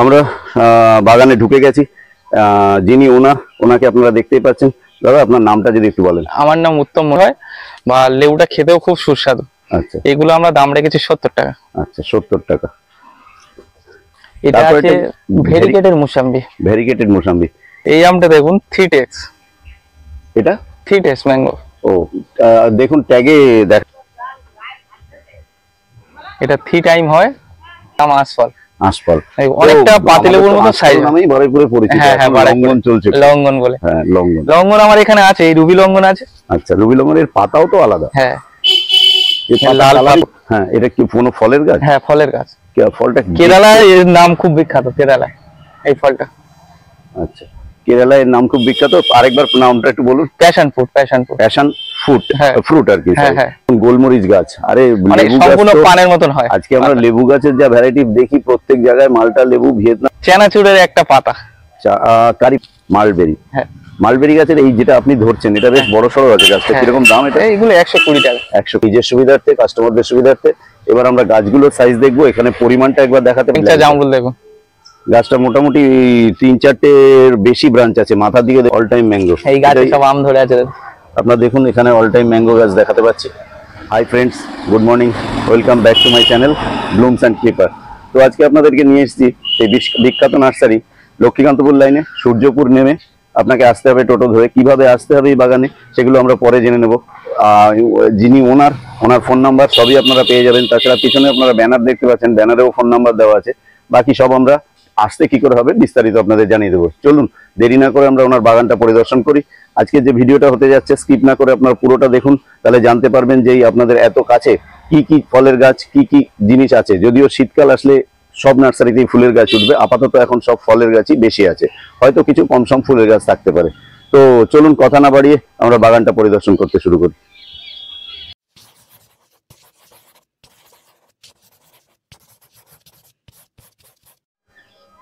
আমরা বাগানে ঢুকে গেছি। যিনি ওনাকে আপনারা দেখতেই পাচ্ছেন। দাদা, আপনার নামটা যদি একটু বলেন। আমার নাম উত্তম হয়, বা লেবুটা খেতেও খুব সুস্বাদু। আচ্ছা, এগুলো আমরা দাম রেখেছি 70 টাকা। আচ্ছা, 70 টাকা। এটা আছে ভেরিগেটেড মুসাম্বি। ভেরিগেটেড মুসাম্বি। এই আমটা দেখুন 3x। এটা 3x ম্যাঙ্গো। ও, দেখুন ট্যাগে দেখ, এটা 3 টাইম হয়। নাম আশফল। আশফল অনেকটা পাতিলেবুর মতো সাইজ। নামেই বারুইপুরে পরিচিত। হ্যাঁ, লঙ্ঘন চলছে। লঙ্ঘন বলে। হ্যাঁ, লঙ্ঘন। লঙ্ঘন আমার এখানে আছে, এই রুবি লঙ্ঘন আছে। আচ্ছা, রুবি লঙ্ঘনের পাতাও তো আলাদা। হ্যাঁ, লাল লাল। হ্যাঁ, এটা কি কোনো ফলের গাছ? হ্যাঁ, ফলের গাছ। ফলটা কেরালায় এর নাম খুব বিখ্যাত। কেরালায় এই ফলটা। আচ্ছা, কেরালায় এর নাম খুব বিখ্যাত। আরেকবার নামটা একটু বলুন। Passion fruit. Passion fruit. Passion fruit. Fruit আর কি। হ্যাঁ, হ্যাঁ। গোলমরিচ গাছ। আরে লেবু গাছ সম্পূর্ণ পানের মতন হয়। আজকে আমরা লেবু গাছের যা ভ্যারাইটি দেখি, প্রত্যেক জায়গায় মালটা লেবু, ভিয়েতনাম, চানাচুরের একটা পাতা, কারি, মালবেরি। হ্যাঁ, মালবেরি গাছের এই যেটা আপনি ধরছেন, এটা বেশ বড় সড়ো আছে গাছটা। কিরকম দাম এটা? এইগুলো 120 টাকা। 100। নিজের সুবিধার্থে, কাস্টমারদের সুবিধার্থে এবার আমরা গাছগুলোর সাইজ দেখবো। এখানে পরিমাণটা একবার দেখাতে পারি। জামরুল দেখুন, গাছটা মোটামুটি 3-4টের বেশি ব্রাঞ্চ আছে। মাথার দিকে অল টাইম ম্যাঙ্গো। এই গাছে সব আম ধরে আছে। আপনারা দেখুন, এখানে অল টাইম ম্যাঙ্গো গাছ দেখাতে পাচ্ছি। Hi friends, good morning, welcome back to my channel blooms and clipper. তো আজকে আপনাদেরকে নিয়ে এসেছি এই বিখ্যাত নার্সারি লক্ষ্মীকান্তপুর লাইনে সূর্যপুর নেমে আপনাকে আসতে হবে টোটো ধরে। কিভাবে আসতে হবে এই বাগানে সেগুলো আমরা পরে জেনে নেব। যিনি ওনার ফোন নাম্বার সবই আপনারা পেয়ে যাবেন। তাছাড়া পিছনে আপনারা ব্যানার দেখতে পাচ্ছেন, ব্যানারেও ফোন নাম্বার দেওয়া আছে। বাকি সব আমরা আসতে কি করে হবে বিস্তারিত আপনাদের জানিয়ে দেবো। চলুন দেরি না করে আমরা ওনার বাগানটা পরিদর্শন করি। আজকে যে ভিডিওটা হতে যাচ্ছে স্কিপ না করে আপনারা পুরোটা দেখুন, তাহলে জানতে পারবেন যে আপনাদের এত কাছে কি কি ফলের গাছ, কি কি জিনিস আছে। যদিও শীতকাল আসলে সব নার্সারিতেই ফুলের গাছ উঠবে, আপাতত এখন সব ফলের গাছই বেশি আছে, হয়তো কিছু কম সম ফুলের গাছ থাকতে পারে। তো চলুন কথা না বাড়িয়ে আমরা বাগানটা পরিদর্শন করতে শুরু করি।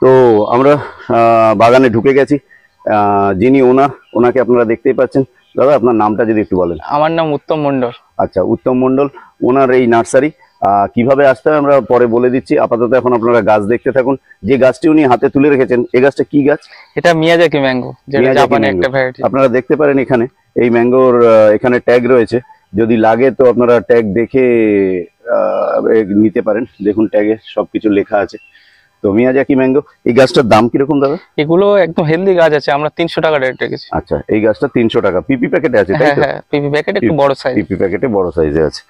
তো আমরা বাগানে ঢুকে গেছি। যিনি ওনাকে আপনারা দেখতেই পাচ্ছেন। দাদা, আপনার নামটা যদি একটু বলেন। আমার নাম উত্তম মন্ডল। আচ্ছা, উত্তম মন্ডল। ওনার এই নার্সারি কিভাবে আসতে হয় আমরা পরে বলে দিচ্ছি। আপাতত এখন আপনারা গাছ দেখতে থাকুন। যে গাছটি উনি হাতে তুলে রেখেছেন, এই গাছটা কি গাছ? এটা মিয়াজাকি ম্যাঙ্গো, যেটা জাপানি একটা ভ্যারাইটি। আপনারা দেখতে পারেন এখানে এই ম্যাঙ্গোর এখানে ট্যাগ রয়েছে। যদি লাগে তো আপনারা ট্যাগ দেখে নিতে পারেন। দেখুন ট্যাগে সবকিছু লেখা আছে। তো মিয়াজাকি ম্যাঙ্গো, এই গাছটার দাম কিরকম দাদা? এগুলো একদম হেলদি গাছ আছে, আমরা 300 টাকা রেট রেখেছি। আচ্ছা, এই গাছটা 300 টাকা। পিপি প্যাকেটে আছে, তাই তো? হ্যাঁ, পিপি প্যাকেটে একটু বড় সাইজ। পিপি প্যাকেটে বড় সাইজে আছে।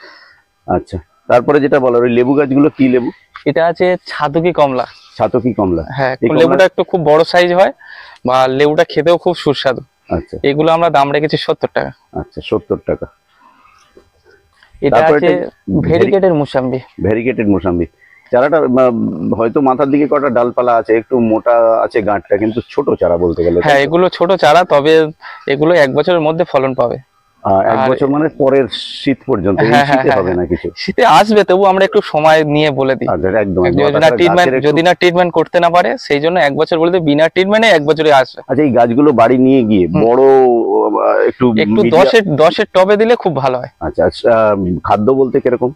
আচ্ছা, তারপরে যেটা বলার, ওই লেবু গাছগুলো কি লেবু? এটা আছে ছাতকি কমলা। ছাতকি কমলা। হ্যাঁ, লেবুটা একটু খুব বড় সাইজ হয়, বা লেবুটা খেতেও খুব সুস্বাদু। আচ্ছা, এগুলো আমরা দাম রেখেছি 70 টাকা। আচ্ছা, 70 টাকা। এটা আছে ভেরিগেটেড মুসাম্বি। ভেরিগেটেড মুসাম্বি। চারাটা হয়তো মাথার দিকে কটা ডালপালা আছে, একটু মোটা আছে গাঁটটা, কিন্তু ছোট চারা বলতে গেলে। হ্যাঁ, এগুলো ছোট চারা, তবে এগুলো 1 বছরের মধ্যে ফলন পাবে। 1 বছর মানে পরের শীত পর্যন্ত? শীতে হবে না কিছু? শীতে আসবে, তবু আমরা একটু সময় নিয়ে বলে দিই। একদম। যদি না ট্রিটমেন্ট করতে না পারে, সেই জন্য 1 বছর বলে দিই। বিনা ট্রিটমেন্টে 1 বছরে আসবে। আচ্ছা, এই গাছগুলো বাড়ি নিয়ে গিয়ে বড় একটু 10-এর টবে দিলে খুব ভালো হয়। আচ্ছা, খাদ্য বলতে কিরকম?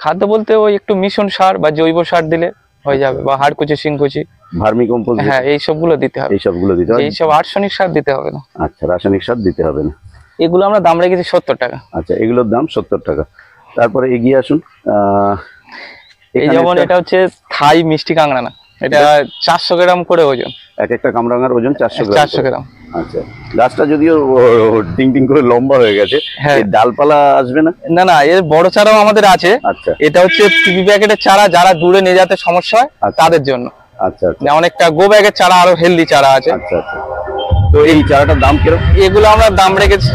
খাদ্য বলতে ওই একটু মিশন সার বা জৈব সার দিলে হয়ে যাবে, বা হাড়কুচি, শিংকুচি, ভার্মি কম্পোস্ট। হ্যাঁ, এই সবগুলো দিতে হবে। এইসব রাসায়নিক সার দিতে হবে না। আচ্ছা, রাসায়নিক সার দিতে হবে না। এগুলো আমরা দাম রেখেছি 70 টাকা। আচ্ছা, এগুলোর দাম 70 টাকা। তারপরে এগিয়ে আসুন। এই যেমন এটা হচ্ছে থাই মিষ্টি কাঁকড়ানা। এটা 400 গ্রাম করে ওজন। এক একটা কামরাঙার ওজন 400 গ্রাম। আচ্ছা, গাছটা যদিও টিং টিং করে লম্বা হয়ে গেছে, ডালপালা আসবে না? না না, এর বড় চারাও আমাদের আছে। আচ্ছা, এটা হচ্ছে পিপি প্যাকেটের চারা, যারা দূরে নিয়ে যেতে সমস্যা হয় তাদের জন্য। আচ্ছা, অনেকটা গো ব্যাগের চারা, আরো হেলদি চারা আছে। আচ্ছা, আচ্ছা। তো এই চারাটার দাম কিরকম? এগুলো আমরা দাম রেখেছি,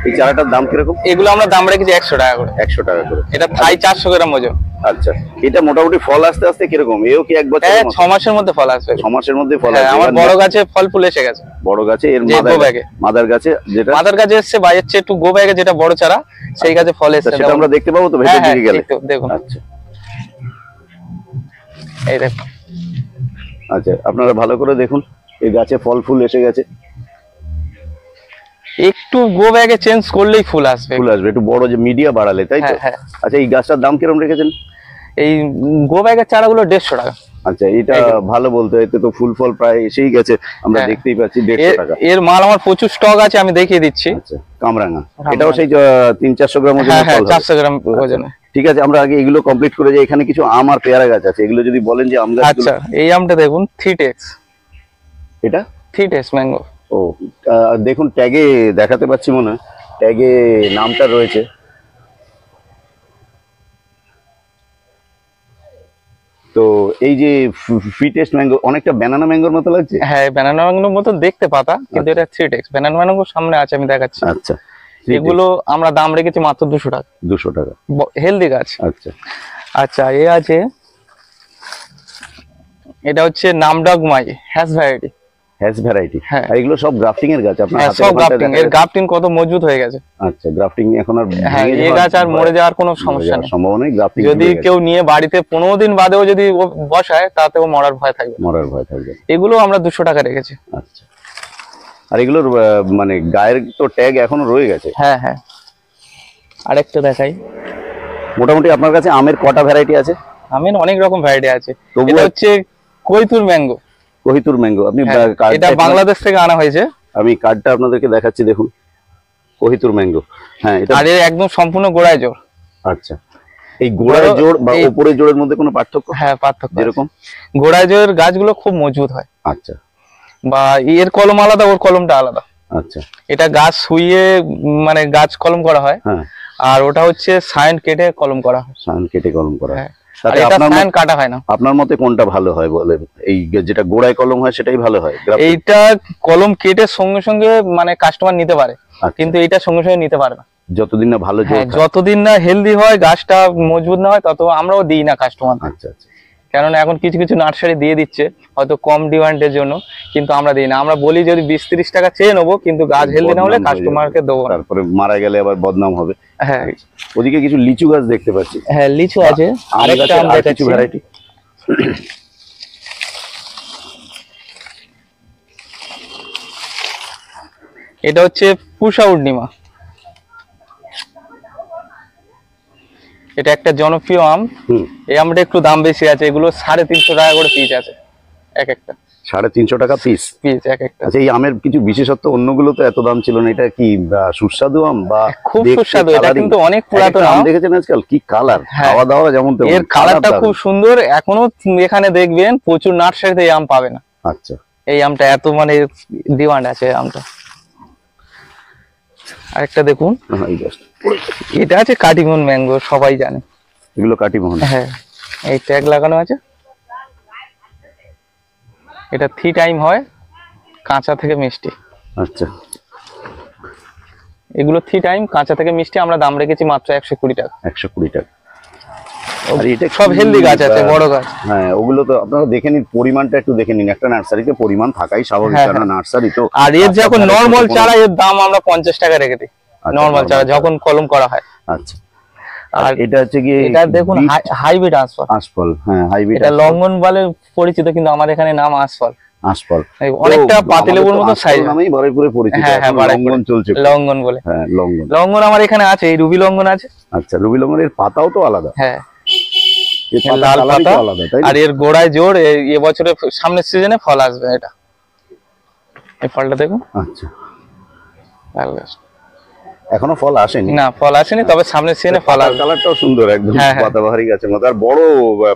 এই চারাটার দাম কিরকম? এগুলো আমরা দাম রেখেছি 100 টাকা করে। 100 টাকা করে। এটা থাই 400 গ্রাম ওজন। আচ্ছা, এটা মোটামুটি ফল আসতে আসতে কিরকম? এও কি 1 বছর? 6 মাসের মধ্যে ফল আসবে। 6 মাসের মধ্যে ফল আসবে। আমার বড় গাছে ফল ফুল এসে গেছে। বড় গাছে এর মাদার গাছে যেটা মাদার গাছে এসছে, বা এসছে একটু গো ব্যাগে যেটা বড় চারা, সেই গাছে ফল এসছে। সেটা আমরা দেখতে পাবো তো ভেতর দিকে গেলে? দেখুন। আচ্ছা, এই দেখুন। আচ্ছা, আপনারা ভালো করে দেখুন, এই গাছে ফল ফুল এসে গেছে। একটু গো ব্যাগে চেঞ্জ করলেই ফুল আসবে। একটু বড় যে মিডিয়া বাড়ালে, তাই তো? হ্যাঁ। আচ্ছা, এই গাছটার দাম কিরকম রেখেছেন? এই গো ব্যাগের চারাগুলো 150 টাকা। আচ্ছা, এটা ভালো বলতে, এতে তো ফুল ফল প্রায় এসেই গেছে, আমরা দেখতেই পাচ্ছি। 150 টাকা এর মাল আমার প্রচুর স্টক আছে, আমি দেখিয়ে দিচ্ছি। আচ্ছা, কামরাঙা, এটাও সেই 300-400 গ্রাম ওজনের ফল হবে। 400 গ্রাম ওজনে। ঠিক আছে, আমরা আগে এগুলো কমপ্লিট করে যাই। এখানে কিছু আম আর পেয়ারা গাছ আছে, এগুলো যদি বলেন যে আম গাছ। আচ্ছা, এই আমটা দেখুন, 3Tex, এটা 3Tex ম্যাঙ্গো। ও, দেখুন ট্যাগে দেখাতে পাচ্ছি, মনে হয় ট্যাগে নামটা রয়েছে। তো এই যে ফ্রিটেস্ট ম্যাঙ্গো, অনেকটা ব্যানানা ম্যাঙ্গোর মতো লাগছে। হ্যাঁ, ব্যানানা ম্যাঙ্গোর মতো দেখতে পাতা, কিন্তু এটা 3Tex। ব্যানানা ম্যাঙ্গো সামনে আছে, আমি দেখাচ্ছি। আচ্ছা, এগুলো আমরা দাম রেখেছি মাত্র 200 টাকা। 200 টাকা, হেলদি গাছ। আচ্ছা আচ্ছা, এ আছে, এটা হচ্ছে নামডগ মাই হ্যাশ ভ্যারাইটি। হ্যাশ ভ্যারাইটি, হ্যাঁ। আর এগুলো সব গ্রাফটিং এর গাছ আপনার হাতে? সব গ্রাফটিং। এর গ্রাফটিং কত মজবুত হয়ে গেছে। আচ্ছা, গ্রাফটিং এখন আর হ্যাঁ, এই গাছ আর মরে যাওয়ার কোনো সমস্যা নেই, সম্ভাবনা নেই। গ্রাফটিং যদি কেউ নিয়ে বাড়িতে 15 দিন বাদেও যদি বসায়, তাতেও মরার ভয় থাকবে। মরার ভয় থাকবে। এগুলো আমরা 200 টাকা রেখেছি। আচ্ছা, আর এগুলোর মানে গায়ের তো ট্যাগ এখনো রয়ে গেছে। হ্যাঁ হ্যাঁ, আরেকটা দেখাই। মোটামুটি আপনার কাছে আমের কটা ভ্যারাইটি আছে? আমের অনেক রকম ভ্যারাইটি আছে। তবুও- এটা হচ্ছে কৈতুর ম্যাঙ্গো। কোহিতুর ম্যাঙ্গো, আপনি এটা বাংলাদেশ থেকে আনা হয়েছে। আমি কার্ডটা আপনাদেরকে দেখাচ্ছি, দেখুন কোহিতুর ম্যাঙ্গো। হ্যাঁ, এটা আর এর একদম সম্পূর্ণ গোড়ায় জোর। আচ্ছা, এই গোড়ায় জোড় বা উপরে জোড়ের মধ্যে কোনো পার্থক্য? হ্যাঁ, পার্থক্য যেরকম গোড়ায় জোরের গাছগুলো খুব মজবুত হয়। আচ্ছা, বা এর কলম আলাদা, ওর কলমটা আলাদা। আচ্ছা, এটা গাছ শুইয়ে মানে গাছ কলম করা হয়, হ্যাঁ, আর ওটা হচ্ছে সাইন কেটে কলম করা হয়। সান কেটে কলম করা। হ্যাঁ, আর তাতে এটা আপনার সাইন কাটা হয় না। আপনার মতে কোনটা ভালো হয় বলেন? এই যেটা গোড়ায় কলম হয় সেটাই ভালো হয়? এইটা কলম কেটে সঙ্গে সঙ্গে মানে কাস্টমার নিতে পারে, আচ্ছা, কিন্তু এটা সঙ্গে সঙ্গে নিতে পারে না। যতদিন না ভালো জোড় হ্যাঁ, থাকে। যতদিন না হেলদি হয়, গাছটা মজবুত না হয়, তত আমরাও দিই না কাস্টমার। আচ্ছা, আচ্ছা, কেননা এখন কিছু কিছু নার্সারি দিয়ে দিচ্ছে হয়তো কম ডিমান্ডের জন্য, কিন্তু আমরা দিই না। আমরা বলি যদি 20-30 টাকা চেয়ে নেবো, কিন্তু গাছ হেলদি না হলে বদনাম হয়ে কাস্টমারকে দেবো না। তারপরে মারা গেলে আবার বদনাম হবে। হ্যাঁ ওদিকে কিছু লিচু গাছ দেখতে পাচ্ছি। হ্যাঁ, লিচু আছে। আম আরেকটা গাছের আম আর দেখাচ্ছি। কিছু ভ্যারাইটি। এটা হচ্ছে পুষা উর্ণিমা। এটা একটা জনপ্রিয় আম। এই আমটা একটু দাম বেশি আছে, এগুলো 350 টাকা করে পিস আছে এক একটা। 350 টাকা পিস পিস এক একটা। আচ্ছা, এই আমের কিছু বিশেষত্ব, অন্যগুলো তো এত দাম ছিল না, এটা কি সুস্বাদু আম বা খুব দেখতে সুস্বাদু। এটা coloring? কিন্তু অনেক পুরাতন একটা আম আম। দেখেছেন আজকাল কি কালার, হ্যাঁ। খাওয়া দাওয়া যেমন তেমন, এর কালারটা colour খুব দারুণ। সুন্দর। এখনো এখানে দেখবেন প্রচুর নার্সারিতে এই আম পাবে না। আচ্ছা, এই আমটা এত মানে ডিমান্ড আছে এই আমটা। আরেকটা দেখুন, এই গাছটা। এটা আছে কাটিমন ম্যাঙ্গো, সবাই জানে। এগুলো কাটিমোহন। হ্যাঁ, এই ট্যাগ লাগানো আছে। এটা 3 টাইম হয়, কাঁচা থেকে মিষ্টি। আচ্ছা, এগুলো 3 টাইম কাঁচা থেকে মিষ্টি। আমরা দাম রেখেছি মাত্র 120 টাকা। 120 টাকা। আর এটা সব কি, হেলদি গাছ আছে, বড় গাছ। হ্যাঁ, ওগুলো তো আপনারা দেখে নিন, পরিমাণটা একটু দেখে নিন। একটা নার্সারিতে পরিমাণ থাকাই স্বাভাবিক, হ্যাঁ, কারণ হ্যাঁ। নার্সারি তো। আর এর যখন নরমাল চারা, এর দাম আমরা 50 টাকা রেখে দিই। আচ্ছা, নরমাল চারা normal যখন কলম করা হয়। আচ্ছা, আর এটা হচ্ছে কি, এটা দেখুন হাইব্রিড আশফল। আশফল, হ্যাঁ, হাইব্রিড। এটা লঙ্ঘন বলে পরিচিত, কিন্তু আমার এখানে নাম আশফল। আশফল অনেকটা পাতিলেবুর মতো সাইজ, নামেই বারুইপুরে পরিচিত। হ্যাঁ হ্যাঁ, এখন লঙ্ঘন চলছে। লঙ্ঘন বলে। হ্যাঁ, লঙ্ঘন। লঙ্ঘন আমার এখানে আছে, এই রুবি লঙ্ঘন আছে। আচ্ছা, রুবি লঙ্ঘনের পাতাও তো আলাদা। হ্যাঁ, এর পাতার লাল colour ই তো পাতা। আলাদা, তাই না? আর এর গোড়ায় জোর। এবছরে সামনের সিজনে ফল আসবে। এটা এই ফলটা দেখুন। আচ্ছা, লাল গাছ। এখনো ফল আসেনি? না, ফল আসেনি, তবে সামনের সিজনে ফল আসবে। কালারটাও সুন্দর, একদম হ্যাঁ, হ্যাঁ। পাতাবাহারি গাছের মতো। আর বড়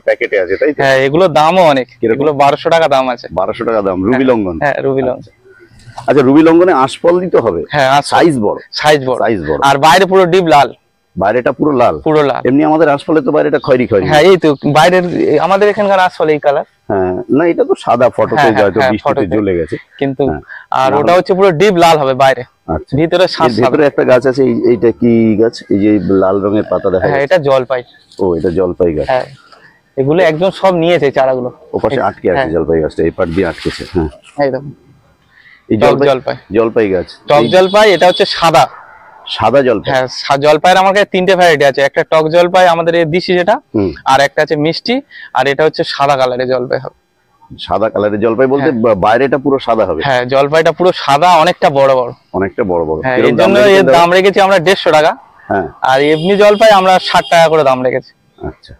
প্যাকেটে আছে, তাই তো? হ্যাঁ, এগুলো দামও অনেক। কিরকম? এগুলো 1200 টাকা দাম আছে। 1200 টাকা দাম রুবি লঙ্ঘন। হ্যাঁ, রুবি লঙ্ঘন। আচ্ছা, রুবি লঙ্ঘনে আশফল দিতে হবে? হ্যাঁ, সাইজ বড়, সাইজ বড়। সাইজ বড়। আর বাইরে পুরো ডিপ লাল, বাইরেটা পুরো লাল। পুরো লাল। এমনি আমাদের আশফলে তো বাইরেটা খয়েরি খয়েরি। হ্যাঁ, এই তো বাইরের আমাদের এখানকার আসলে এই কালার। হ্যাঁ, না, এটা তো সাদা, ফটোতে হ্যাঁ, হয়তো হ্যাঁ, বৃষ্টিতে ফটোতে। জ্বলে গেছে কিন্তু হ্যাঁ। আর ওটা হচ্ছে পুরো ডিপ লাল হবে বাইরে, আচ্ছা, ভিতরে এর শ্বাস ভেতরে একটা গাছ আছে, এইটা কি গাছ? এই যে লাল রঙের পাতা দেখা হ্যাঁ, যাচ্ছে। এটা জলপাই। ও, এটা জলপাই গাছ। হ্যাঁ, এগুলো একদম সব নিয়েছে চারাগুলো। ওপাশে আটকে আছে হ্যাঁ। জলপাই গাছটা, এই পাট দিয়ে আটকেছে। হ্যাঁ, এই দেখুন, এই টক জলপাই। জলপাই গাছ, টক জলপাই। এটা হচ্ছে সাদা। সাদা জলপাই। হ্যাঁ, জলপাইয়ের আমার কাছে 3টে ভ্যারাইটি আছে। একটা টক জলপাই আমাদের এই দিশি যেটা, হুম। আর একটা আছে মিষ্টি, আর এটা হচ্ছে সাদা কালারের জলপাই হবে। সাদা কালারের জলপাই বলতে বাইরেটা পুরো সাদা হবে? হ্যাঁ, জলপাইটা পুরো সাদা, অনেকটা বড় বড়। অনেকটা বড় বড়। হ্যাঁ, কিরকম এর জন্য রেখেছেন এর দাদা? দাম রেখেছি আমরা 150 টাকা। হ্যাঁ, আর এমনি জলপাই আমরা 60 টাকা করে দাম রেখেছি। আচ্ছা।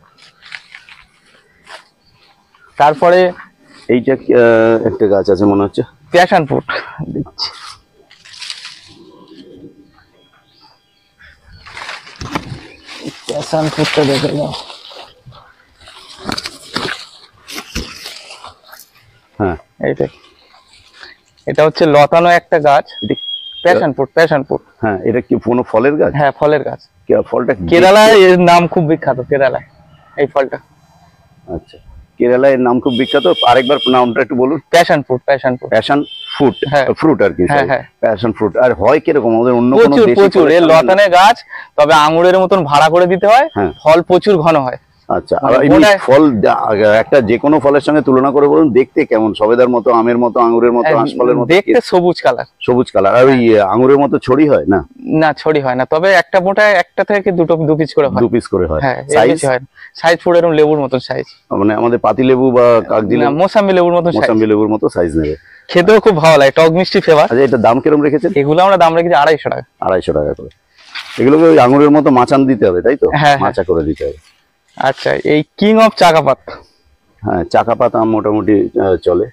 তারপরে এইটা একটা গাছ আছে মনে হচ্ছে, প্যাশন ফ্রুট দিচ্ছি। প্যাশন ফ্রুটটা দেখে নাও। হ্যাঁ এইটা, এটা হচ্ছে লতানো একটা গাছ, প্যাশন ফ্রুট, প্যাশন ফ্রুট। হ্যাঁ, এটা কি কোনো ফলের গাছ? হ্যাঁ, ফলের গাছ। ফলটা কেরালায় এর নাম খুব বিখ্যাত, কেরালায় এই ফলটা। আচ্ছা, কেরালায় এর নাম খুব বিখ্যাত। আরেকবার নামটা একটু বলুন। Passion fruit, passion fruit. Passion fruit, হ্যাঁ। ফ্রুট আর কি। হ্যাঁ, হ্যাঁ। Passion fruit. আর হয় কিরকম আমাদের অন্য কোনো প্রচুর দেশি প্রচুর, ফলের এর সঙ্গে? লতানে গাছ, তবে আঙুরের মতন ভাড়া করে দিতে হয়। হ্যাঁ। ফল প্রচুর ঘন হয়। আচ্ছা, আর মানে এমনি গোটায়- ফল একটা যে কোনো ফলের সঙ্গে তুলনা করে বলুন, দেখতে কেমন? সবেদার মতো, আমের মতো, আঙুরের মতো, আঁশফলের মতো? দেখতে সবুজ কালার। সবুজ কালার। আর ওই আঙুরের মতো ছড়ি হয় না? না, ছড়ি হয় না, তবে একটা মোটায় একটা থেকে দু পিস করে হয়। 2 পিস করে হয়। হ্যাঁ, এর সাইজ বেশি হয় না। সাইজ পুরো এরকম লেবুর মতন সাইজ, মানে আমাদের পাতি লেবু বা কাগজি না লেবু, মোসাম্বি লেবুর মতন সাইজ। মোসাম্বি লেবুর মতো সাইজ নেবে। খেতেও খুব ভালো লাগে, টক মিষ্টি ফ্লেভার। আচ্ছা, এটা দাম কিরকম রেখেছেন? এগুলো আমরা দাম রেখেছি 250 টাকা। 250 টাকা করে। এগুলোকে ওই আঙুরের মতো মাচান দিতে হবে, তাই তো? হ্যাঁ, হ্যাঁ। মাচা করে দিতে হবে। আচ্ছা, এই কিং অফ চাকাপাত। হ্যাঁ, চাকাপাত আম মোটামুটি চলে।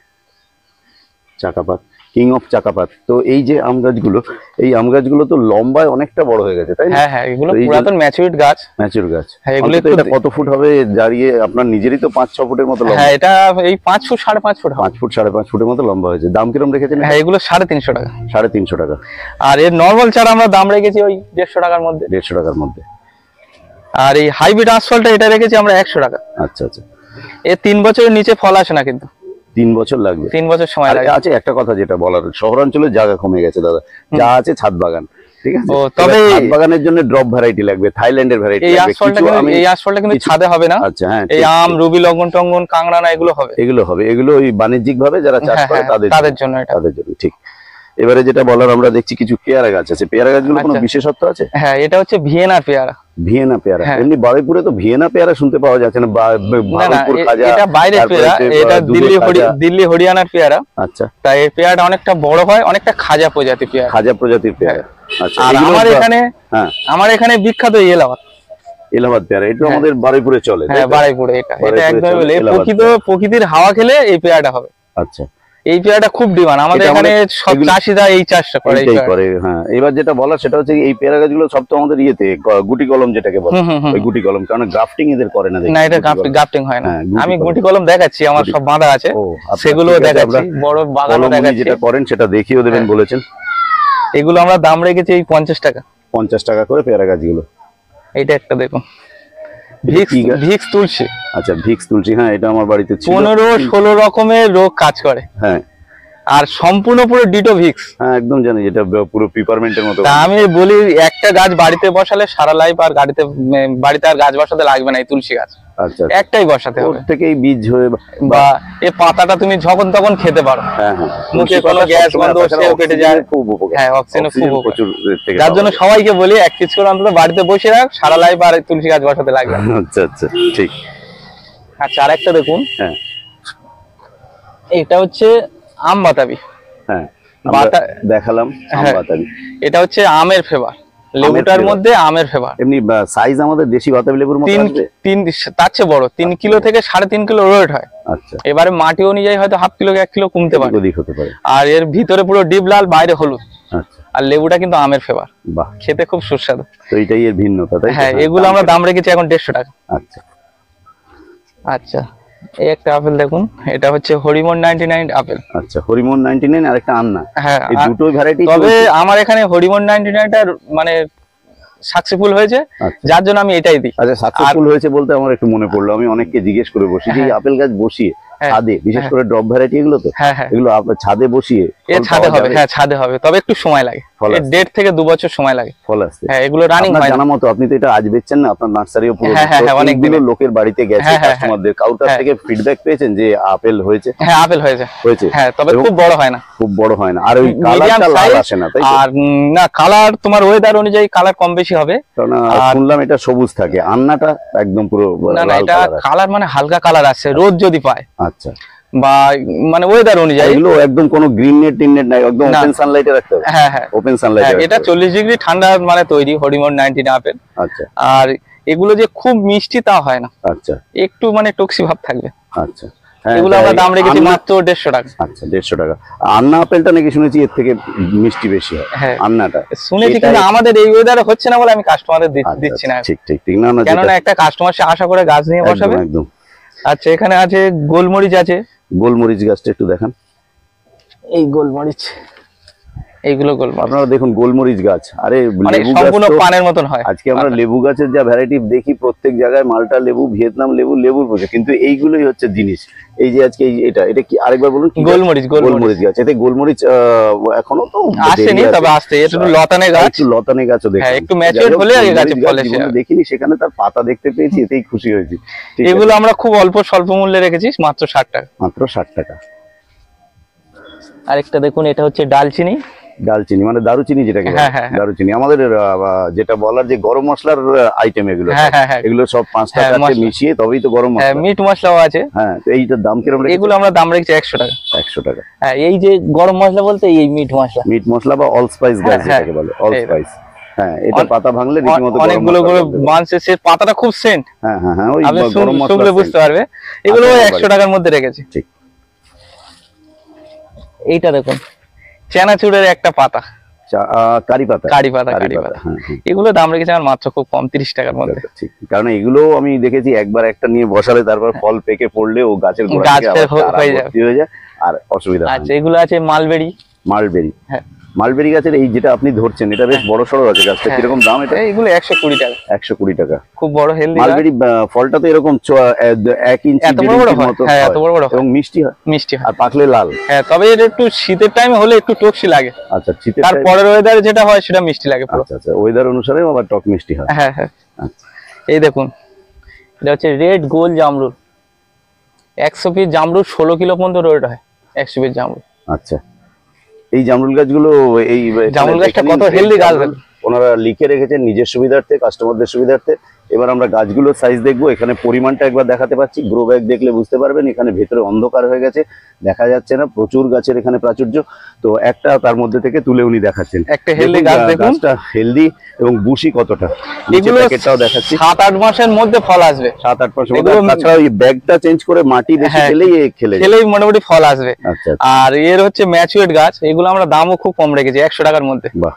চাকাপাত, কিং অফ চাকাপাত। তো এই যে আম গাছগুলো, এই আম গাছগুলো তো লম্বায় অনেকটা বড় হয়ে গেছে, তাই না? হ্যাঁ হ্যাঁ, এগুলো তো এই যে- পুরাতন ম্যাচুরিড গাছ। ম্যাচিউর গাছ। হ্যাঁ, এগুলো অন্তত একটু এটা কত ফুট হবে দাঁড়িয়ে? আপনার নিজেরই তো 5-6 ফুটের মতো লম্বা। হ্যাঁ, এটা এই 5 ফুট 5.5 ফুট হবে। 5 ফুট 5.5 ফুটের মতো লম্বা হয়েছে। দাম কিরকম রেখেছেন? হ্যাঁ, এগুলো 350 টাকা। 350 টাকা। আর এর নরমাল চারা আমরা দাম রেখেছি ওই 150 টাকার মধ্যে। 150 টাকার মধ্যে। আর এই হাইব্রিড আঁশফলটা এটা রেখেছি আমরা 100 টাকা। আচ্ছা আচ্ছা। এর 3 বছরের নিচে ফল আসে না, কিন্তু 3 বছর লাগবে। 3 বছর সময় লাগে। আছে একটা কথা যেটা বলার, শহরাঞ্চলে জায়গা কমে গেছে দাদা, যা আছে ছাদ বাগান, ঠিক আছে? ও, তবে এবার ছাদ বাগানের জন্য ড্রপ ভ্যারাইটি লাগবে, থাইল্যান্ডের ভ্যারাইটি এই লাগবে। আঁশফলটা কিছু কিন্তু আমি এই আঁশফলটা কিন্তু কিছু- ছাদে হবে না। আচ্ছা, হ্যাঁ, এই ঠিক, আম, ঠিক। রুবি, লঙ্ঘন টঙ্গন, কাংড়ানা এগুলো হবে। এগুলো হবে, এগুলো ওই বাণিজ্যিক ভাবে যারা চাষ হ্যাঁ, করে হ্যাঁ, তাদের তাদের জন্য এটা। তাদের জন্য, ঠিক। এবারে যেটা বলার, আমরা দেখছি কিছু পেয়ারা গাছ আছে। পেয়ারা গাছগুলো কোনো আচ্ছা। বিশেষত্ব আছে? হ্যাঁ, এটা হচ্ছে ভিয়েনার পেয়ারা। ভিয়েনা পেয়ারা। হ্যাঁ। এমনি বারুইপুরে তো ভিয়েনা পেয়ারা শুনতে পাওয়া যাচ্ছে না। না না, বারুইপুর খাজা, এটা বাইরের তারপরে পেয়ারা, এটা দুধের খাজা। দিল্লি হরিয়ানার পেয়ারা। আচ্ছা, তাই এই পেয়ারাটা অনেকটা বড় হয়, অনেকটা খাজা প্রজাতি পেয়ারা। খাজা প্রজাতির পেয়ারা। আচ্ছা, আর এগুলো হ্যাঁ, আমার এখানে বিখ্যাত এলাহাবাদ। এলাহাবাদ পেয়ারা। এটা হ্যাঁ। আমাদের বারুইপুরে চলে, তাই হ্যাঁ, তো? বারাইপুরে এটা বারুইপুরে একদম চলে এলাহাবাদ প্রকৃতির হাওয়া খেলে এই পেয়ারাটা হবে। আচ্ছা, এই পেয়ারাটা খুব ডিমান্ড আমাদের এটা এখানে, আমাদের সব এগুলো- চাষিরা এই চাষটা করে। এই এইটাই পেয়ারা। করে। হ্যাঁ, এবার যেটা বলার সেটা হচ্ছে এই পেয়ারা গাছগুলো সব তো আমাদের ইয়েতে গুটি কলম যেটাকে বলে, হুম, হুম, হুম। ওই গুটি কলম, কারণ গ্রাফটিং এদের করে না দেখি। না, এটা গুটি কলম। গ্রাফটিং হয় না। হ্যাঁ, গুটি আমি কলম। গুটি কলম দেখাচ্ছি, আমার গুটি- সব বাঁধা আছে, ও, আচ্ছা, সেগুলো ঠিক আছে, দেখাচ্ছি, আমরা বড় বাগানও কলম উনি দেখাচ্ছি। যেটা করেন সেটা দেখিয়েও দেবেন হ্যাঁ। বলেছেন। এগুলো আমরা দাম রেখেছি এই 50 টাকা। 50 টাকা করে পেয়ারা গাছগুলো। এইটা একটা দেখুন, এটা কি গাছ? ভিক্স তুলসী। আচ্ছা, ভিক্স তুলসী। হ্যাঁ, এটা আমার বাড়িতে ছিল। 15-16 রকমের রোগ কাজ করে, হ্যাঁ আর সম্পূর্ণ পুরো ডিটো ভিক্স। হ্যাঁ, একদম জানি, এটা পুরো পিপারমেন্টের মতো। তা আমি বলি, একটা গাছ বাড়িতে বসালে সারা লাইফ আর বাড়িতে আর গাছ বসাতে লাগবে না, এই তুলসী গাছ আচ্ছা, একটাই বসাতে ওর হবে। থেকেই বীজ হয়ে বা এই পাতাটা তুমি যখন তখন খেতে পারো, হ্যাঁ হ্যাঁ, মুখে তুলসী কোনো পাতা গ্যাস সবসময় গন্ধ তাছাড়া সেও কেটে যায়। অক্সিজেনের খুব উপকার। হ্যাঁ, অক্সিজেনের খুব অক্সিজেন উপকার। প্রচুর এর থেকে যার পাওয়া জন্য যায়। সবাইকে বলি, এক পিস করে অন্তত বাড়িতে বসে রাখ, সারা লাইফ আর এই তুলসী গাছ বসাতে লাগবে না। আচ্ছা আচ্ছা, ঠিক। আচ্ছা, আরেকটা দেখুন, হ্যাঁ এটা হচ্ছে আম বাতাবি। হ্যাঁ, আমরা দেখালাম আম হ্যাঁ। বাতাবি। এটা হচ্ছে আমের ফেভার, লেবুটার flavor। মধ্যে আমের ফেভার। এমনি সাইজ আমাদের দেশি বাতাবি লেবুর মতো আসবে? তার চেয়ে বড়, 3 কিলো থেকে 3.5 কিলো ওয়েট হয়। আচ্ছা, এবারে মাটি অনুযায়ী হয়তো 1/2 কিলো 1 কিলো কমতে পারে। ওদিক হতে পারে। আর এর ভিতরে পুরো ডিপ লাল, বাইরে হলুদ। আচ্ছা, আর লেবুটা কিন্তু আমের ফেভার, বাহ, খেতে খুব সুস্বাদু। তো এটাই এর ভিন্নতা, তাই তো? হ্যাঁ, এগুলো আমরা দাম রেখেছি এখন 150 টাকা। আচ্ছা আচ্ছা, এই একটা আপেল দেখুন, এটা হচ্ছে হরিমন 99 আপেল। আচ্ছা, হরিমন 99 আর একটা আন্না, হ্যাঁ, এই দুটো ভ্যারাইটি। তবে আমার এখানে হরিমন 99টা মানে সাকসেসফুল হয়েছে, আচ্ছা। যার জন্য আমি এটাই দিই। আচ্ছা, সাকসেসফুল হয়েছে বলতে আমার একটু মনে পড়লো, আমি অনেককে জিজ্ঞেস করে বসি যে এই হ্যাঁ। আপেল গাছ বসিয়ে হ্যাঁ। ছাদে, বিশেষ হ্যাঁ। করে ড্রপ ভ্যারাইটি এগুলো তো, হ্যাঁ হ্যাঁ, এগুলো ছাদে বসিয়ে এ ফল ছাদে পাওয়া হবে। যাবে? হ্যাঁ, ছাদে হবে, তবে একটু সময় লাগে। ফল এর আসতে। 1.5 থেকে 2 বছর সময় লাগে। ফল আসতে। হ্যাঁ, এগুলো রানিং আপনার হয় না। জানা মতো আপনি তো এটা আজ বেচছেন না, আপনার নার্সারিও পুরো হ্যাঁ, হ্যাঁ, হ্যাঁ, অনেক অনেকগুলো দিনের। লোকের বাড়িতে গেছে, হ্যাঁ, হ্যাঁ, কাস্টমারদের কারোর কাছ হ্যাঁ। থেকে ফিডব্যাক পেয়েছেন যে আপেল হয়েছে? হ্যাঁ, আপেল হয়েছে। হয়েছে, হ্যাঁ, তবে এবং খুব বড় হয় না, খুব বড় হয় না, আর ওই মিডিয়াম কালারটা লাল সাইজ। আসে না, তাই তো? আর না, কালার তোমার ওয়েদার অনুযায়ী কালার কম বেশি হবে। কারণ আর- শুনলাম এটা সবুজ থাকে, আন্নাটা একদম পুরো না না, লাল এটা কালার। কালার মানে হালকা কালার আসছে, রোদ যদি পায় আচ্ছা, বা মানে ওয়েদার অনুযায়ী। এগুলো একদম কোনো গ্রিন নেট টিন নেট নাই, একদম না। ওপেন সানলাইটে রাখতে হবে। হ্যাঁ হ্যাঁ ওপেন হ্যাঁ, সানলাইটে এটা 40 ডিগ্রি ঠান্ডা মানে তৈরি হরিমন 99 আপেল। আচ্ছা আর এগুলো যে খুব মিষ্টি তা হয় না, আচ্ছা একটু মানে টক্সি ভাব থাকবে। আচ্ছা, হ্যাঁ, এগুলো আমরা দাম রেখেছি আন্না- মাত্র 150 টাকা। আচ্ছা 150 টাকা। আন্না আপেলটা নাকি শুনেছি এর থেকে মিষ্টি বেশি হয়, হ্যাঁ আন্নাটা শুনেছি, এটা- কিন্তু আমাদের এই ওয়েদারে হচ্ছে না বলে আমি কাস্টমারদের আচ্ছা, দিচ্ছি না, ঠিক ঠিক ঠিক, না না কেননা যেটা- একটা কাস্টমার সে আশা করে গাছ নিয়ে বসাবে। একদম একদম। আচ্ছা এখানে আছে গোলমরিচ আছে, গোলমরিচ গাছটা একটু দেখান। এই গোলমরিচ, এইগুলো গোলমরিচ আপনারা দেখুন গোলমরিচ গাছ, আরে মানে লেবু গাছ সম্পূর্ণ তো- পানের মতন হয়। আজকে আমরা লেবু গাছের যা ভ্যারাইটি দেখি প্রত্যেক জায়গায়, মালটা লেবু, ভিয়েতনাম লেবু, লেবুর প্রচুর, কিন্তু এইগুলোই হচ্ছে জিনিস। এই যে আজকে এটা কি আরেকবার বলুন? কি গাছ? গোলমরিচ, গোলমরিচ গাছ। এতে গোলমরিচ এখনো তো আসেনি, দেরি আছে। তবে আসতে একটু লতানে গাছ। একটু লতানে গাছও দেখি। হ্যাঁ, একটু mature হলে এই গাছে ফলে সে। দেখিনি, সেখানে তার পাতা দেখতে পেয়েছি, এতেই খুশি হয়েছি। ঠিক আছে, এগুলো আমরা খুব অল্প স্বল্প মূল্যে রেখেছি মাত্র 60 টাকা। মাত্র 60 টাকা। আরেকটা দেখুন, এটা হচ্ছে ডালচিনি। ডালচিনি মানে দারুচিনি যেটাকে বলে। হ্যাঁ, হ্যাঁ, হ্যাঁ। দারুচিনি আমাদের যেটা বলার যে গরম মশলার আইটেম এগুলো, হ্যাঁ, হ্যাঁ, হ্যাঁ। এগুলো সব 5টা হ্যাঁ, 4টে মশলা। মিশিয়ে তবেই তো গরম হ্যাঁ মশলা। মিট মশলাও আছে। হ্যাঁ, তো এইটার দাম কিরকম রেখেছেন? এগুলো আমরা দাম রেখেছি 100 টাকা। 100 টাকা। হ্যাঁ এই যে গরম মশলা বলতে এই মিট মশলা, মিট মশলা বা অল স্পাইস গাছ হ্যাঁ, যেটাকে বলে, অল এই স্পাইস। হ্যাঁ, এটা অন- পাতা ভাঙলে রীতিমতো গরম অনেকগুলো মশলা করে বলতে পারে। মাংসে সে পাতাটা খুব সেন্ট, হ্যাঁ হ্যাঁ হ্যাঁ, ওই আপনি গরম মশলা শুনলে বুঝতে পারবে। এগুলো আচ্ছা, 100 টাকার মধ্যে রেখেছি। ঠিক। এইটা দেখুন, চানাচুরের একটা পাতা, কারি পাতা। কারি পাতা, কারি পাতা। হ্যাঁ হ্যাঁ, এগুলো দাম রেখেছি আমার মাত্র খুব কম, 30 টাকার মধ্যে। ঠিক। কারণ এগুলো আমি দেখেছি একবার একটা নিয়ে বসালে তারপর ফল পেকে পড়লে ও গাছের গোড়া গাছ থেকে আবার চারা হয়ে যাবে। ভর্তি হয়ে যায়, আর অসুবিধা হয় আচ্ছা না। এগুলো আছে মালবেরি। মালবেরি। হ্যাঁ। মালবেরি গাছের এই যেটা আপনি ধরছেন, এটা বেশ বড় সড়ো আছে গাছটা। হ্যাঁ। কিরকম দাম এটা? এইগুলো 120 টাকা, 120 টাকা। খুব বড় হেলদি। মালবেরি ফলটা তো এরকম 1 ইঞ্চি এত 1.5 বড় বড় ইঞ্চির হয়। মতো হ্যাঁ, হয়, এত বড় বড় হয়। এবং মিষ্টি হয়, মিষ্টি হয়। আর পাকলে লাল। হ্যাঁ তবে এটা একটু শীতের টাইমে হলে একটু টকসি লাগে, আচ্ছা, শীতের তার time- পরের ওয়েদারে যেটা হয় সেটা মিষ্টি লাগে পুরো। আচ্ছা আচ্ছা, ওয়েদার অনুসারে আবার টক মিষ্টি হয়। হ্যাঁ হ্যাঁ। আচ্ছা, এই দেখুন, এটা হচ্ছে রেড গোল জামরুল। 100 পিস জামরুল 16 কিলো পর্যন্ত ওয়েট হয়, 100 পিস জামরুল। আচ্ছা, এই জামরুল গাছগুলো এই জামরুল গাছটা এখানেই কত healthy গাছ জামরুল ওনারা লিখে রেখেছেন নিজের সুবিধার্থে, কাস্টমারদের সুবিধার্থে। এবার আমরা গাছগুলোর সাইজ দেখবো। এখানে পরিমাণটা একবার দেখাতে পাচ্ছি, গ্রো ব্যাগ দেখলে বুঝতে পারবেন। এখানে ভেতরে অন্ধকার হয়ে গেছে, দেখা যাচ্ছে না, প্রচুর গাছের এখানে প্রাচুর্য। তো একটা তার মধ্যে থেকে তুলে উনি দেখাচ্ছেন। একটা healthy গাছ দেখুন। গাছটা হেলদি এবং বুশি কতটা। এগুলো প্যাকেটটাও দেখাচ্ছি। 7-8 মাসের মধ্যে ফল আসবে, 7-8 মাস। এগুলো- তাছাড়া ওই ব্যাগটা চেঞ্জ করে মাটি বেশি হ্যাঁ, খেলেই খেলে যায়। খেলেই মোটামুটি ফল আসবে। আচ্ছা আর এর হচ্ছে ম্যাচুয়েট গাছ, এগুলো আমরা দামও খুব কম রেখেছি, 100 টাকার মধ্যে। বাহ,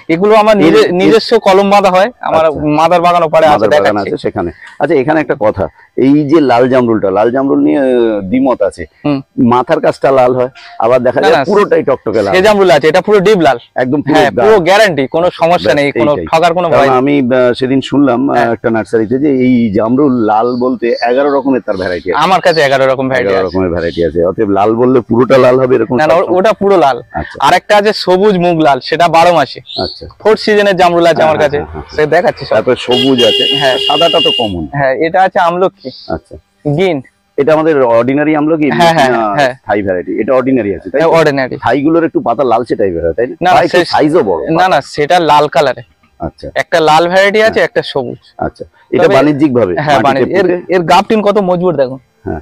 এগুলো আমার নিজস্ব কলম বাঁধা হয়, আমার আচ্ছা। মাদার বাগানও পারে আছে, মাদার বাগান দেখাচ্ছি। আছে সেখানে। আচ্ছা, এখানে একটা কথা, এই যে লাল জামরুল নিয়ে দ্বিমত আছে। হুম। মাথার কাছটা লাল হয়, আবার দেখা না, যায় না, পুরোটাই টকটকে লাল। সে জামরুল আছে, এটা পুরো ডিপ লাল, একদম পুরো হ্যাঁ গাঢ়। পুরো গ্যারান্টি, কোনো সমস্যা নেই, কোনো এইটাই। ঠকার কোনো কারণ ভয় নেই। আমি সেদিন শুনলাম হ্যাঁ। একটা নার্সারিতে যে এই জামরুল লাল বলতে 11 রকমের তার ভ্যারাইটি আছে। আমার কাছে 11 রকম ভ্যারাইটি 11 আছে। রকমের ভ্যারাইটি আছে। অতএব লাল বললে পুরোটা লাল হবে এরকম না না, সবসময়- ওটা পুরো লাল। আচ্ছা আরেকটা আছে সবুজ মুগ লাল, সেটা 12 মাসে, আচ্ছা। 4th সিজনের জামরুল আছে আমার হ্যাঁ, কাছে, হ্যাঁ, হ্যাঁ। সে দেখাচ্ছি সব। তারপর সবুজ আছে, হ্যাঁ। সাদাটা তো কমন। হ্যাঁ এটা আছে আমলকি, আচ্ছা, গিন, এটা আমাদের অর্ডিনারি আমলকি, হ্যাঁ, হ্যাঁ, হ্যাঁ। থাই ভ্যারাইটি। এটা অর্ডিনারি আছে, তাই তো? অর্ডিনারি। থাইগুলোর একটু পাতা লালচে টাইপের হয়, তাই না, না? না, সে- সাইজও বড়। না না, সেটা লাল কালারে, আচ্ছা একটা লাল ভ্যারাইটি আছে, একটা সবুজ। আচ্ছা, এটা তবে- বাণিজ্যিক ভাবে হ্যাঁ বাণিজ্য। এর গাপটিং কত মজবুত দেখুন। হ্যাঁ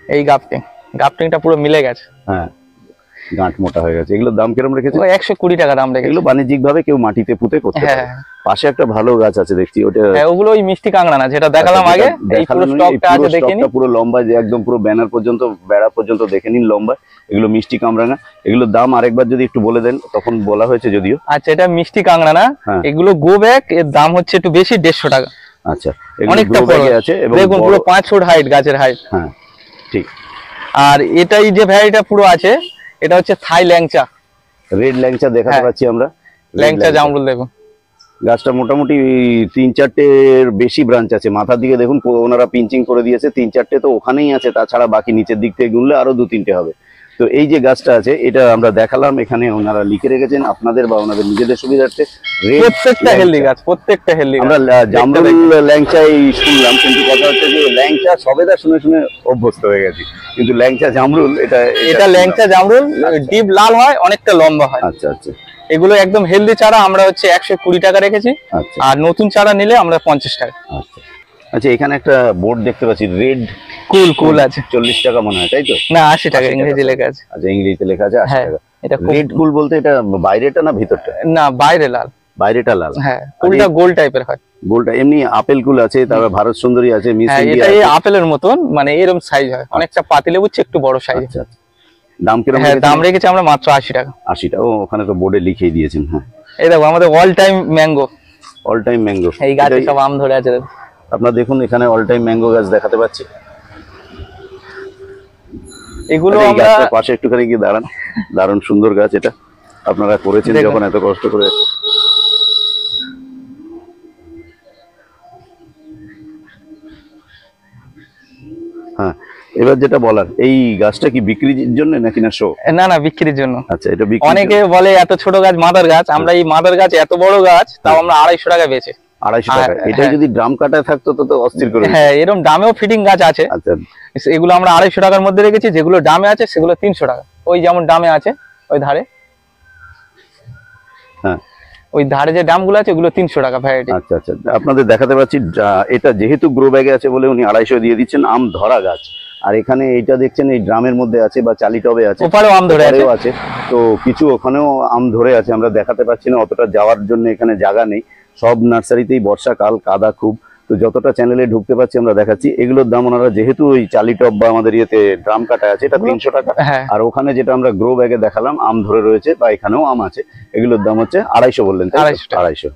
এই গাপটিংটা পুরো মিলে গেছে। হ্যাঁ, গাঁট মোটা হয়ে গেছে। এগুলোর দাম কিরকম রেখেছে? 120 টাকা দাম রেখেছি। এগুলো বাণিজ্যিক ভাবে কেউ মাটিতে পুঁতে করতে হ্যাঁ পারে। পাশে একটা ভালো গাছ আছে দেখছি, ওটা হ্যাঁ, ওগুলো ওই মিষ্টি কাঁকড়া না, যেটা দেখালাম আগে, এই পুরো স্টকটা আছে, দেখে নিন। পুরো লম্বা, যে একদম পুরো ব্যানার পর্যন্ত, বেড়া পর্যন্ত দেখে নিন লম্বা। এগুলো মিষ্টি কামরাঙা। এগুলোর দাম আরেকবার যদি একটু বলে দেন, তখন বলা হয়েছে যদিও। আচ্ছা এটা মিষ্টি কাঁকড়া না, হ্যাঁ। এগুলো গো ব্যাগ, এর দাম হচ্ছে একটু বেশি, 150 টাকা। আচ্ছা, এগুলো অনেকটা grow bag এ আছে এবং দেখুন বড়- পুরো 5 ফুট হাইট, গাছের হাইট। হ্যাঁ ঠিক। আর এটাই যে ভ্যারাইটিটা পুরো আছে, এটা হচ্ছে থাই ল্যাংচা, রেড ল্যাংচা দেখাতে হ্যাঁ। পাচ্ছি আমরা। Red ল্যাংচা জামরুল দেখুন। গাছটা মোটামুটি 3-4টের বেশি ব্রাঞ্চ আছে। মাথার দিকে দেখুন ওনারা পিঞ্চিং করে দিয়েছে, 3-4টে তো ওখানেই আছে, তাছাড়া বাকি নিচের দিক থেকে গুনলে আরো 2-3টে হবে। তো এই যে গাছটা আছে, এটা আমরা দেখালাম, এখানে ওনারা লিখে রেখেছেন আপনাদের বা ওনাদের নিজেদের সুবিধার্থে। red প্রত্যেকটা ল্যাংচা। হেলদি গাছ, প্রত্যেকটা হেলদি গাছ। আমরা জামরুল ল্যাংচাই শুনলাম, কিন্তু কথা হচ্ছে যে ল্যাংচা সবেদা শুনে শুনে অভ্যস্ত হয়ে গেছি, কিন্তু ল্যাংচা জামরুল এটা ল্যাংচা জামরুল, ডিপ লাল হয়, অনেকটা লম্বা হয়। আচ্ছা আচ্ছা এগুলো একদম হেলদি চারা আমরা হচ্ছে 120 টাকা রেখেছি, আচ্ছা আর নতুন চারা নিলে আমরা 50 টাকা। আচ্ছা। আচ্ছা, এখানে একটা বোর্ড দেখতে পাচ্ছি, রেড কুল আছে। 40 টাকা মনে হয়, তাই তো? না 80 টাকা 80 টাকা। ইংরেজি লেখা আছে। আচ্ছা, ইংরেজিতে লেখা আছে 80 হ্যাঁ, টাকা। এটা খুব রেড কুল বলতে এটা বাইরেটা না ভিতরটা? না, বাইরে লাল। বাইরেটা লাল। হ্যাঁ, কুলটা গোল টাইপের হয়। গোলটা এমনি আপেল কুল আছে, তারপর ভারত সুন্দরী আছে, মিস হ্যাঁ, ইন্ডিয়া এটা এই আছে। আপেলের মতন, মানে এরকম সাইজ হয়, অনেকটা পাতিলেবুর চেয়ে একটু বড় সাইজ। আচ্ছা আচ্ছা, দাম কিরকম? হ্যাঁ, দাম রেখেছি আমরা মাত্র 80 টাকা। 80 টাকা। ও, ওখানে তো বোর্ডে লিখেই দিয়েছেন। হ্যাঁ, এই দেখো আমাদের all time mango, all time mango. এই গাছে সব আম ধরে আছে দেখো। আপনারা দেখুন এখানে অল টাইম ম্যাঙ্গো গাছ দেখাতে পাচ্ছি। এগুলো আচ্ছা, এই আমরা গাছটার পাশে একটুখানি গিয়ে দাঁড়ান। দারুণ সুন্দর গাছ এটা, আপনারা করেছেন দেখুন। যখন এত কষ্ট করে। হ্যাঁ, এবার যেটা বলার, এই গাছটা কি বিক্রির জন্য নাকি না শো? না না, বিক্রির জন্য। আচ্ছা, এটা বিক্রি। অনেকে বলে এত ছোট গাছ মাদার গাছ, আমরা এই মাদার গাছ এত বড় গাছ তাও আমরা 250 টাকা বেচে। 250 টাকা? হ্যাঁ, এটা যদি ড্রাম কাটায় থাকতো তো অস্থির করে দিত। হ্যাঁ, এরকম দামেও ফিটিং গাছ আছে। আচ্ছা, এগুলো আমরা 250 টাকার মধ্যে রেখেছি, যেগুলো দামে আছে সেগুলো 300 টাকা। ওই যেমন দামে আছে ওই ধারে, হ্যাঁ, ওই ধারে যে দামগুলো আছে ওগুলো 300 টাকা ভ্যারাইটি। আচ্ছা আচ্ছা, আপনাদের দেখাতে পাচ্ছি। এটা যেহেতু গ্রো ব্যাগে আছে বলে উনি 250 দিয়ে দিচ্ছেন। আম ধরা গাছ। আর এখানে এইটা দেখছেন এই ড্রামের মধ্যে আছে বা চালি টবে আছে, ওপারেও আম ধরে আছে। ওপারেও আছে। তো কিছু ওখানেও আম ধরে আছে, আমরা দেখাতে পাচ্ছি না, অতটা যাওয়ার জন্য এখানে জায়গা নেই। সব নার্সারিতেই বর্ষাকাল, কাদা খুব। তো যতটা চ্যানেলে ঢুকতে পারছি আমরা দেখাচ্ছি। এগুলোর দাম ওনারা যেহেতু ওই চালি টব বা আমাদের ইয়েতে ড্রাম কাটা আছে, এটা 300 টাকা। হ্যাঁ, আর ওখানে যেটা আমরা গ্রো ব্যাগে দেখালাম আম ধরে রয়েছে বা এখানেও আম আছে, এগুলোর দাম হচ্ছে 250 বললেন, তাই তো? 250 টাকা। 250।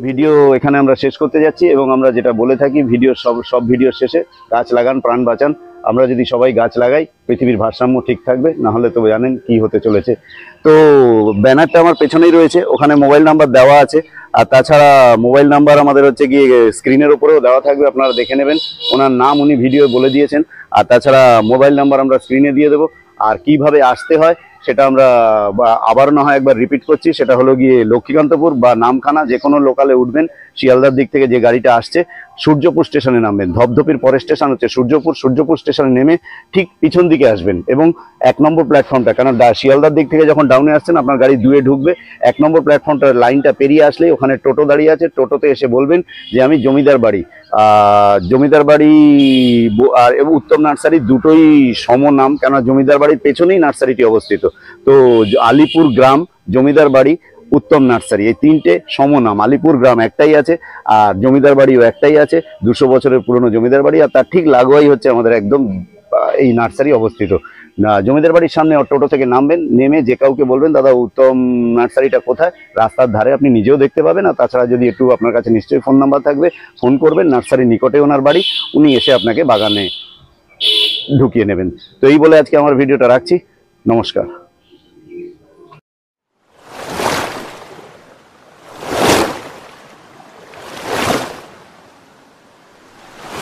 ভিডিও এখানে আমরা শেষ করতে যাচ্ছি এবং আমরা যেটা বলে থাকি ভিডিওর সব ভিডিওর শেষে, গাছ লাগান, প্রাণ বাঁচান। আমরা যদি সবাই গাছ লাগাই পৃথিবীর ভারসাম্য ঠিক থাকবে, না হলে তো জানেন কি হতে চলেছে। তো ব্যানারটা আমার পেছনেই রয়েছে, ওখানে মোবাইল নাম্বার দেওয়া আছে। আর তাছাড়া মোবাইল নাম্বার আমাদের হচ্ছে গিয়ে স্ক্রিনের উপরেও দেওয়া থাকবে, আপনারা দেখে নেবেন। ওনার নাম উনি ভিডিও বলে দিয়েছেন। আর তাছাড়া মোবাইল নাম্বার আমরা স্ক্রিনে দিয়ে দেবো। আর কিভাবে আসতে হয় সেটা আমরা আবার না হয় একবার রিপিট করছি। সেটা হলো গিয়ে লক্ষ্মীকান্তপুর বা নামখানা যে কোনো লোকালে উঠবেন, শিয়ালদার দিক থেকে যে গাড়িটা আসছে সূর্যপুর স্টেশনে নামবেন। ধপধপির পরের স্টেশন হচ্ছে সূর্যপুর। সূর্যপুর স্টেশনে নেমে ঠিক পিছন দিকে আসবেন এবং 1 নম্বর প্ল্যাটফর্মটা, কারণ শিয়ালদার দিক থেকে যখন ডাউনে আসছেন আপনার গাড়ি 2-এ ঢুকবে। 1 নম্বর প্ল্যাটফর্মটার লাইনটা পেরিয়ে আসলেই ওখানে টোটো দাঁড়িয়ে আছে। টোটোতে এসে বলবেন যে আমি জমিদার বাড়ি। জমিদার বাড়ি আর এবং উত্তম নার্সারি দুটোই সম নাম, কেন জমিদার বাড়ির পেছনেই নার্সারিটি অবস্থিত। তো আলিপুর গ্রাম, জমিদার বাড়ি, উত্তম নার্সারি, এই 3টে সমনাম। আলিপুর গ্রাম একটাই আছে আর জমিদার বাড়িও একটাই আছে, 200 বছরের পুরনো জমিদার বাড়ি। আর তার ঠিক লাগোয়াই হচ্ছে আমাদের একদম এই নার্সারি অবস্থিত। জমিদার বাড়ির সামনে টোটো থেকে নামবেন, নেমে যে কাউকে বলবেন দাদা উত্তম নার্সারিটা কোথায়, রাস্তার ধারে আপনি নিজেও দেখতে পাবেন। আর তাছাড়া যদি একটু আপনার কাছে নিশ্চয়ই ফোন নাম্বার থাকবে, ফোন করবেন, নার্সারির নিকটে ওনার বাড়ি, উনি এসে আপনাকে বাগানে ঢুকিয়ে নেবেন। তো এই বলে আজকে আমার ভিডিওটা রাখছি। নমস্কার।